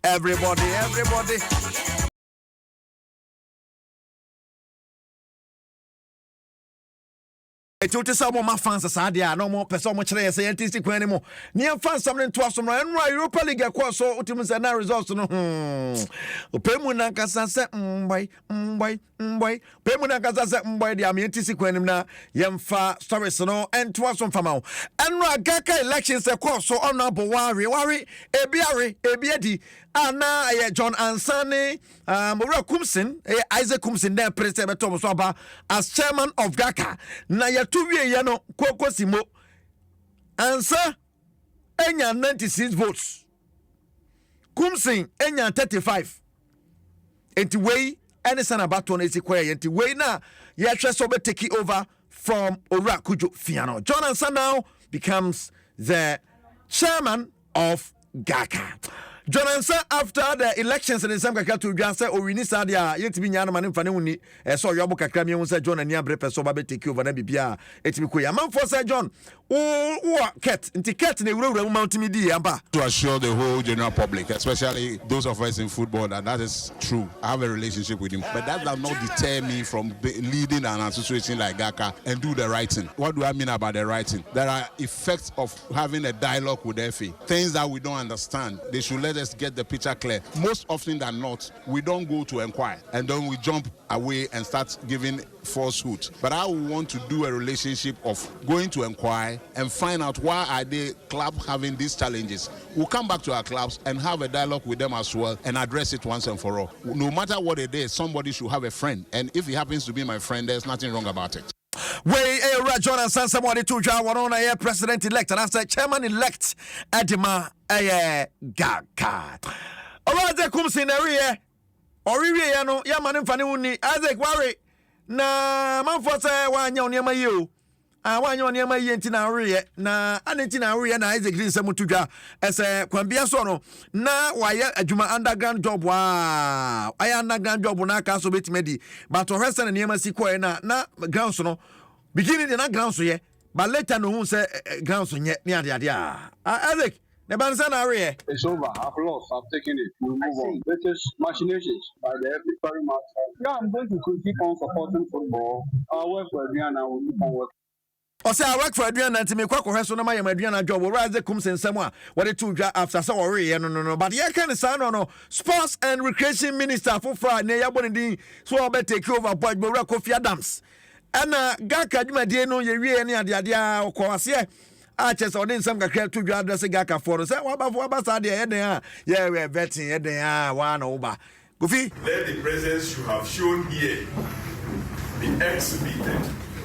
Everybody. It is some of my fans as Adia, no more person much less scientific anymore. Near fans something to us from Europa League across so ultimate and results. Pemuna Casa by Pemuna Casa by the Amiantic when na Yemfa stories no and to us from Famau. And Ragaka elections across so honorable worry, Ebiadi, Anna, John Ansani, Mura Kumsin, Isaac Kumsin, there, President Thomas Waba, as chairman of GAKA. Na ya 2 years, yano, Koko Simo. Answer, Enya 96 votes. Kumsin, Enya 35. Enti way, any son about 20 square. Enti way na, ya sobe take it over from Ora Kujo Fiano. John Ansah now becomes the chairman of GAKA. John Ansah, after the elections in the same to Jansa or Winisa, yet to be Yanaman and Fanuni, so Yabuka Kramian said John and Yabre so Babe take over Nabia, it be queer. Man for said John, cat, and cat in the road mountain media. To assure the whole general public, especially those of us in football, that is true. I have a relationship with him, but that does not deter me from leading an association like GAKA and do the right thing. What do I mean about the right thing? There are effects of having a dialogue with FA, things that we don't understand. They should let us get the picture clear. Most often than not, we don't go to inquire and then we jump away and start giving falsehood. But I want to do a relationship of going to inquire and find out why are the club having these challenges. We'll come back to our clubs and have a dialogue with them as well and address it once and for all. No matter what it is, somebody should have a friend. And if he happens to be my friend, there's nothing wrong about it. John Ansah somebody to one on a president-elect and after chairman-elect Adom GAKA. Alright, there comes in area. Oriwe no ya manim fane woni Isaac worry na manfo say wanya oniema yi o wanya oniema yi ntina worry na anentina worry na Isaac din semu tudwa ese kwambia so no na waya adwuma underground job wa aya underground job na aka so betimedi but ohwese na niema sikọ na ground so no beginning the na ground so ye but later no hu say ground so nye ne ade Isaac the bansa na worry it's over. I've lost. I've taken it. We move on. British machinations by the FA very much. Yeah, I'm going to keep on supporting football. I'll work for Adriana. I will keep on working. I say I work for Adriana and to me kwako heso na my Adriana job. Where they come send someone what it to after so worry no. But yeah, kind of sound no. Sports and Recreation Minister for Friday. Ya boni so I better take over boy Kofi Adams. And GAKA djuma die no ye wie ne ade okowase. Chess or some kakra to address GAKA for say waba sad yeah we vetting one over. Goofy. Let the presence you have shown here be exhibited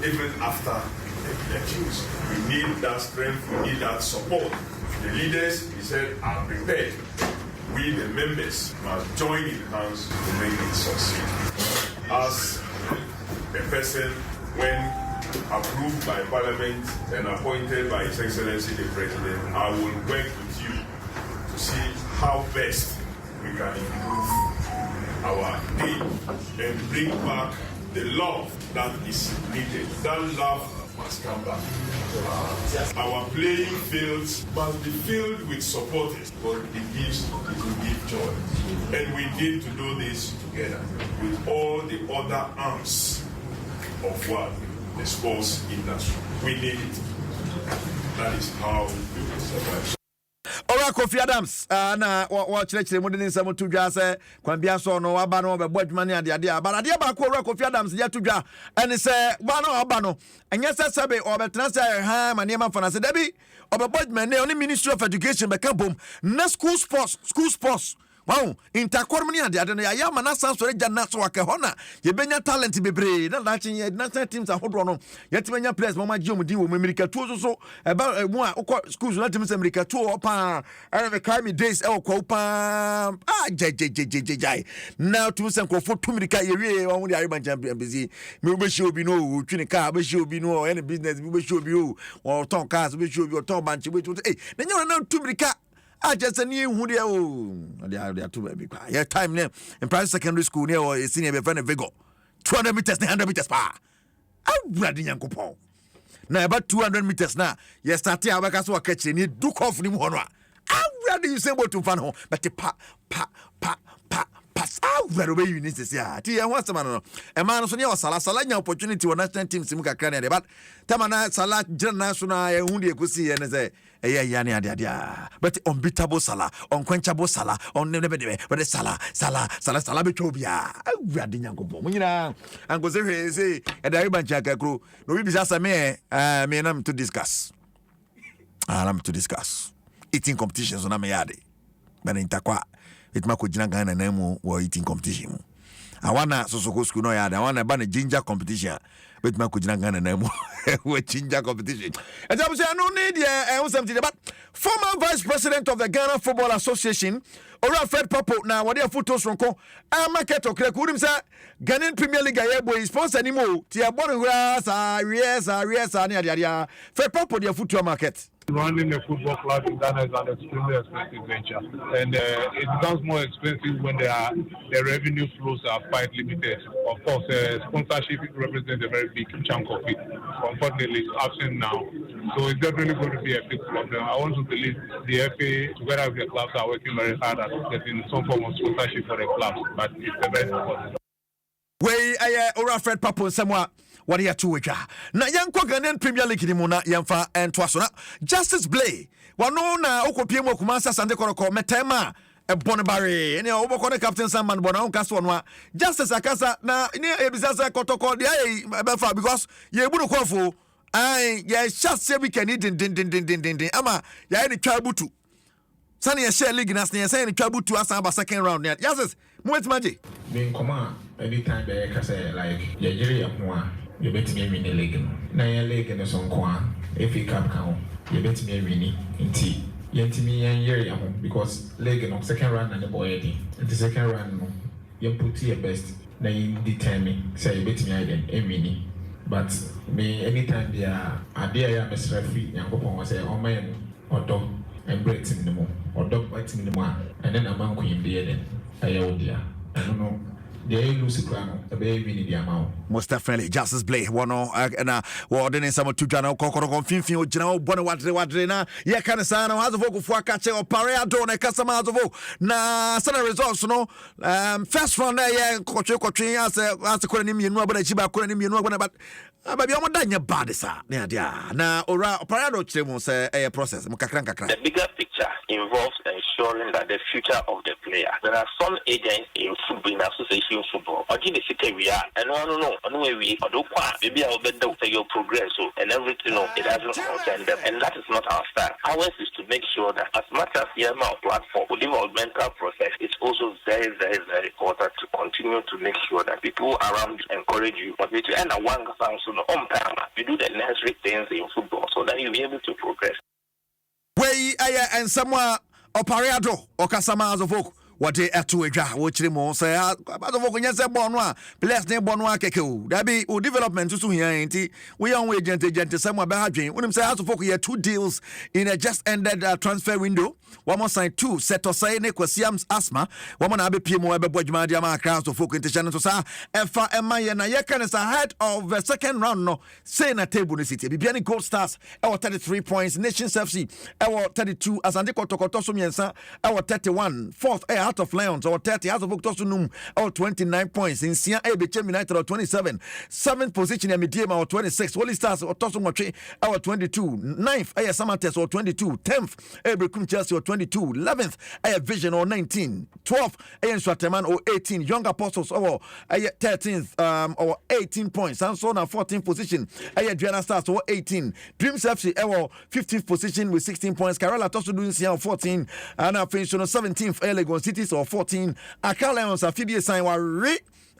even after the elections. We need that strength, we need that support. The leaders, he said, are prepared. We, the members, must join in hands to make it succeed. As a person, when approved by Parliament and appointed by His Excellency the President, I will work with you to see how best we can improve our day and bring back the love that is needed. That love must come back. Our playing fields must be filled with supporters, but it will give joy. And we need to do this together with all the other arms of what the sports industry. We need it. That is how we will survive. Ora Kofi Adams na watch lecture mo den nsam tudwa se kwambia so no aba no be bodwuma ne ade aba ba ko Ora Kofi Adams ya tudwa ene se ba no aba no enye se sebe obetena se ha ma ne ma fana se dabi obebodwuma ne oni Ministry of Education be kabom na school sports wow, intercormini and the other Yama Nasa Jana Swakahona, Yebenya talent bebre, not watching national teams are hot yet when players Mama Jim do America too so about one schools not America too opa and the crime days el copa jai now to some for 2 minutes on the Arabian champion busy. Maybe she'll be no Trinica, but she'll be no any business, we should be you or Tom Cars, we should be your Tom Banchi, which was then you know 2 minutes. I just knew who they are. They are too big. Yeah, time name in private secondary school near or senior friend of Vigo. 200 meters, 100 meters par. I'm ready, young couple. Now about 200 meters now. Yes, starting our castle catching it. Do off the one. I'm where do you say what to fan home? But the pa pass out where you need to say. Tia what's the man? A man so near Salah opportunity for national team Simuka Kanye, but Tamana Salah National Hundi Kusi and say, yeah, but unbeatable Salah, unquenchable Salah, on never, but the Salah Betobia. We are the young Pomina and go say, and the Iban Jacka crew, no, we just a me to discuss. I'm to discuss eating competitions on Amayade, but in Takwa. It mako jina Ghana na emu wa eating competition. I wanna so school no yard. I wanna ban a ginger competition. But mako jina Ghana na emu wa ginger competition. And I say I no need something about former vice president of the Ghana Football Association, Ora Fred Popo. Now what they photos from ko market okre kudim say Ghanaian Premier League ayebo sponsor anymore. Tia born yes ni adia. Fred Popo dia football market. Running a football club in Ghana is an extremely expensive venture, and it becomes more expensive when the revenue flows are quite limited. Of course, sponsorship represents a very big chunk of it. Unfortunately, it's absent now, so it's definitely going to be a big problem. I want to believe the FA, together with the clubs, are working very hard at getting some form of sponsorship for the clubs, but it's the best possible. Ora Fred Papo somewhat. What are you to na yanko Ghanaian Premier League ni muna yamfa entwasona Justice Blay wano na okopie mu Kumasa Sande Koroko metema Bonibari ene obokone Captain Samman bona on kaso no Justice akasa na ni ebisasa kotoko dia befa because ye buru kwafo ai ye chance we can din ama ya ni twabutu sane ye share league na sane ye twabutu asa ba second round ya Justice moment maji me nkoma anytime they ka say like ye jiri ya ho a you bet me win the league na ya league no so nko a FA Cup ka ho you bet me win nti yentimi yan year ya ho because league no second round na the Boadi the second round no you put your best na you determine say you bet me again win but me anytime they are idea ya Mr. Referee yankopon was say o man odo and breaking the mo odo breaking the mo and then a man ko yim dey then ayodia I don't know. Most definitely, Justice Blay. One and warden some two jana kokoro finfin ojina bona wadre na ye kan sa na hazo voku fo aka che opare ado na kasa ma hazo vo na sana results no first round ye kotwe as ko ni mienu abana chiba ko ni mienu abana but ababi o modanya bad sa na dia na ora opare ado chire mu say a process mu kakran. The bigger picture involves ensuring that the future of the player. There are some agents in football association football. I think we are. And no way we do maybe I'll bet your progress and everything. It doesn't concern them, and that is not our style. Ours is to make sure that as much as the platform, the developmental process is also very, very, very important to continue to make sure that people around you encourage you. But we end at one on time. We do the necessary things in football so that you'll be able to progress. And someone Opariado or Kasama as a folk. What they are to a jar, which they say, about the vocal, yes, Bonwa, bless name Bonwa Keko. That be development to here, ain't it? We are way gentle, somewhere behind. When I'm saying, how to focus here 2 deals in a just ended transfer window. One more sign 2, set to say, Nequasiam's asthma. One more Abbey Pimo, Bojmadiama, crowds to focus into Shannon to say, Efa and Maya, Nayakan is ahead of the second round. No, saying a table in the city. Bibiani Gold Stars, our 33 points, Nations FC, our 32, as Andiko Tokotosumiensa, our 31, 4th, out of Lions, or 30, out of Octosunum, or 29 points. In Sia Abichem United, or 27, 7th position, Amidiema, or 26, Holy Stars, or Tosumoche, our 22, 9th, Aya Samates, or 22, 10th, Abricum Chelsea, or 22, 11th, Aya Vision, or 19, 12th, Aya Swateman, or 18, Young Apostles, or 13th, or 18 points, and so on, 14th position, Aya Adriana Stars, or 18, Dreams FC, or 15th position with 16 points, Kerala Tosu Sia, 14, and I finished on 17th, Legon Cities, or 14, Accra Lions, Phoebe sign were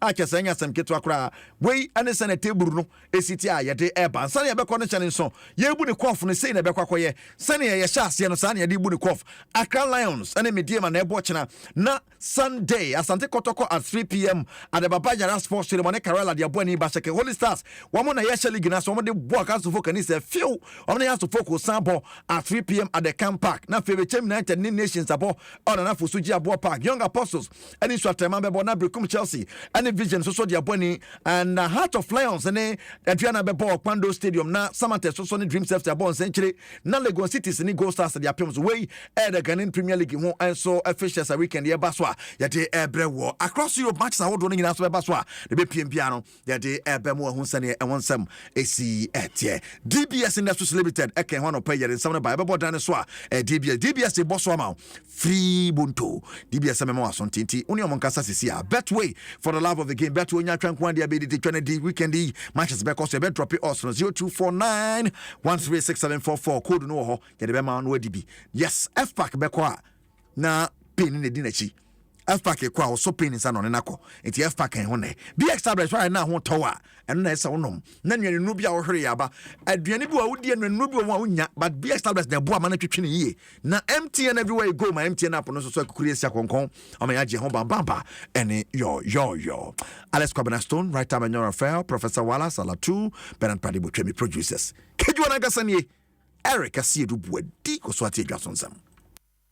Akasanya some Ketwakra, way and the Senate Bruno, ACTA, Yate Eba, Sunny Abaconation so, Yebu the Quaff, and say Nebequaye, Sunny Yashas, Yanosania, Dibu Quaff, Accra Lions, and a medium and Ebochina, na Sunday, Asante Kotoko at 3 p.m. at the Babaja Sports Ceremony, Kerala, the Abuani Basake, Holy Stars, one more Yashali Ginas, one of the work has to focus, and it's a few, only has to focus Sambo at 3 p.m. at the Camp Park. Now, Favorite United Nations above on enough for Suji Abo Park, Young Apostles, and it's what Temambe Bonabricum Chelsea, and any vision so the appointee and Heart of Lions and Adriana Bebo Kwando Stadium na Samantha so ni Dream Safety Abon Century na Lagos Cities ni Gold Stars the appearance way the Ghanaian Premier League ho and so officials a weekend ye baswa yade ebrewo across Europe matches are holding in aso baswa the BPMP no yade ebemo ho sane e wonsam esi etie DBS Industries Limited eken ho no pay yade nsam na ba bebo dan so a DBS e bosso ma free bunto DBS memo asontinti oni omonkasa sisi a betway for the love of the game betway nya twankwan dia be the 20 weekend matches be cause be drop it us 0249 1367744 code no ho yade be ma no adibi yes FPAC be kwa na pin ne di nachi FPAC kwa wo so pin nsa no ne nako enti FPAC ho ne be establish right now ho towa eno na esa wonom na nwane nu bia wo hwere yaba aduane bi wa wodi nwane bi wo wonya but be establish na boa ma na twetwe ne yie na MTN everywhere you go my MTN app no so akukuri esi akonkon o ma yaje ho bamba ene yo Alex Kwabena Stone right time and Rafael Professor Wala Salatu Bernard Padibo Twemi producers Kegyiwa na gasanie Eric Asiedu Boadi ko so ati adwasonsam